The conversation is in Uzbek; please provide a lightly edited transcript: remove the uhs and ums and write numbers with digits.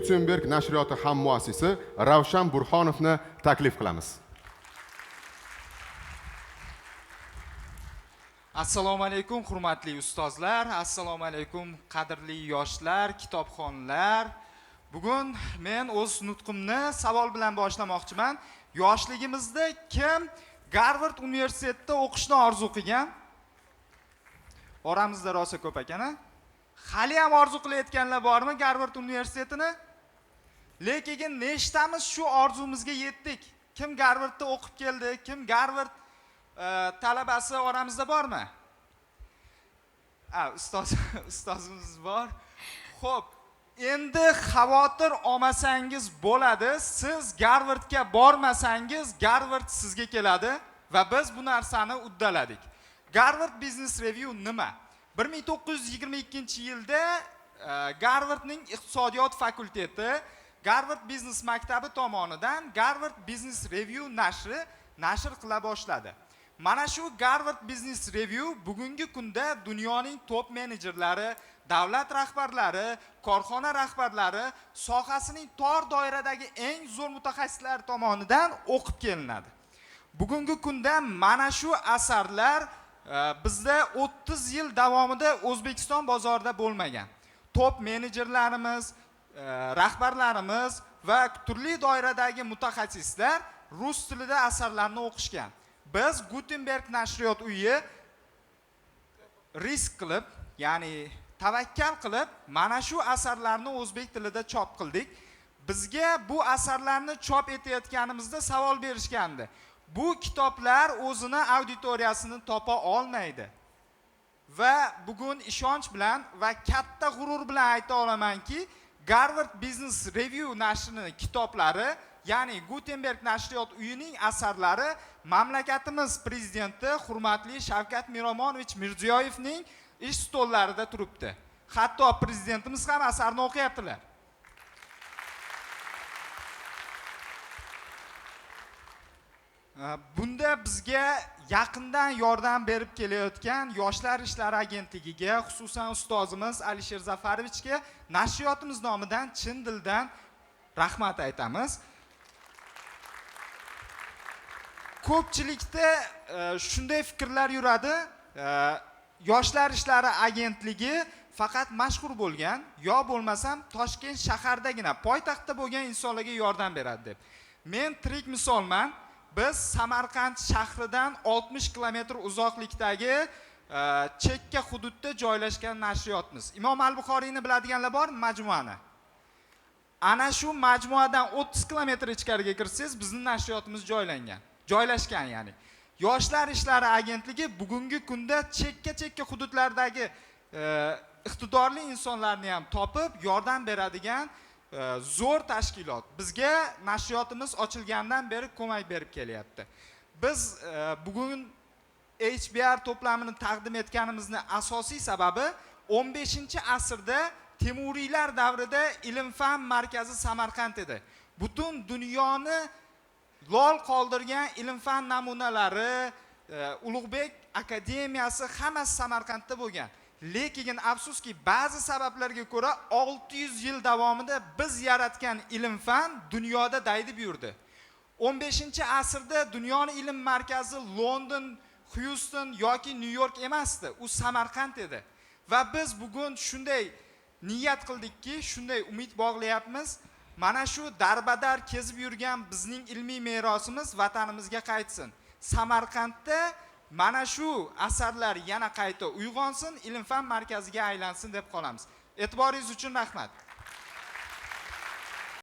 Gutenberg nashriyoti hammuassisi Ravshan Burhonovni taklif qilamiz. Assalomu alaykum hurmatli ustozlar, assalomu alaykum qadrli yoshlar, kitobxonlar. Bugun men o'z nutqimni savol bilan boshlamoqchiman. Yoshligimizda kim Garvard universitetida o'qishni orzu qilgan? Oramizda rosa ko'p ekan-a? Hali ham orzu qilayotganlar bormi Garvard universitetini? Lekin nechtamiz shu orzumizga yetdik? Kim Garvardda o'qib keldi? Kim Garvard talabasi oramizda bormi? Ustozimiz bor. Xo'p, endi xavotir olmasangiz bo'ladi. Siz Garvardga bormasangiz, Garvard sizga keladi va biz bu narsani uddaladik. Garvard Business Review nima? 1922-yilda Garvardning iqtisodiyot fakulteti Garvard Business maktabi tomonidan Garvard Business Review nashr qila boshladi. Mana shu Garvard Business Review bugungi kunda dunyoning top menejerlari, davlat rahbarlari, korxona rahbarlari, sohasining tor doiradagi eng zo'r mutaxassislar tomonidan o'qib kelinadi. Bugungi kunda mana shu asarlar bizda 30 yil davomida O'zbekiston bozorida bo'lmagan. Top menejerlarimiz, rahbarlarimiz va turli doiradagi mutaxassislar rus tilida asarlarni o'qishgan. Biz Gutenberg nashriyot uyi risk qilib, ya'ni tavakkal qilib, mana shu asarlarni o'zbek tilida chop qildik. Bizga bu asarlarni chop etayotganimizda savol berishgandi. Bu kitoblar o'zini auditoriyasini topa olmaydi. Va bugun ishonch bilan va katta g'urur bilan ayta olamanki, Garvard Business Review nashrining kitoblari, ya'ni Gutenberg nashriyot uyining asarlari mamlakatimiz prezidenti hurmatli Shavkat Miromonovich Mirziyoyevning ish stollarida turibdi. Hatto prezidentimiz ham asarni o'qiyaptilar. Bunda bizga yaqindan yordam berib kelayotgan Yoshlar ishlari agentligiga, xususan ustozimiz Alisher Zafarovichga nashriyotimiz nomidan chin dildan rahmat aytamiz. Ko'pchilikda shunday fikrlar yuradi, Yoshlar ishlari agentligi faqat mashhur bo'lgan, yo bo'lmasam Toshkent shahardagina poytaxtda bo'lgan insonlarga yordam beradi deb. Men tirik misolman. Biz Samarqand shahridan 60 kilometr uzoqlikdagi chekka hududda joylashgan nashriyotmiz. Imom al-Buxoriyni biladiganlar bormi, majmuani? Ana shu majmuadan 30 kilometr ichkariga kirsangiz, bizning nashriyotimiz joylashgan ya'ni. Yoshlar ishlari agentligi bugungi kunda chekka hududlardagi iqtidorli insonlarni ham topib, yordam beradigan zo'r tashkilot. Bizga nashriyotimiz ochilgandan beri ko'mak berib kelyapti. Biz bugun HBR to'plamini taqdim etganimizning asosiy sababi 15-asrda Temuriylar davrida ilm-fan markazi Samarqand edi. Butun dunyoni lol qoldirgan ilm-fan namunalari, Ulug'bek akademiyasi hammasi Samarqandda bo'lgan. Lekin afsuski ba'zi sabablarga ko'ra 600 yil davomida biz yaratgan ilm-fan dunyoda daydib yurdi. 15-asrda dunyoning ilm markazi London, Houston yoki New York emasdi, u Samarqand edi. Va biz bugun shunday niyat qildikki, shunday umid bog'layapmiz. Mana shu darbadar kezib yurgan bizning ilmiy merosimiz vatanimizga qaytsin. Samarqandda mana shu asarlar yana qayta uyg'onsin, ilm-fan markaziga aylansin deb qolamiz. E'tiboringiz uchun rahmat.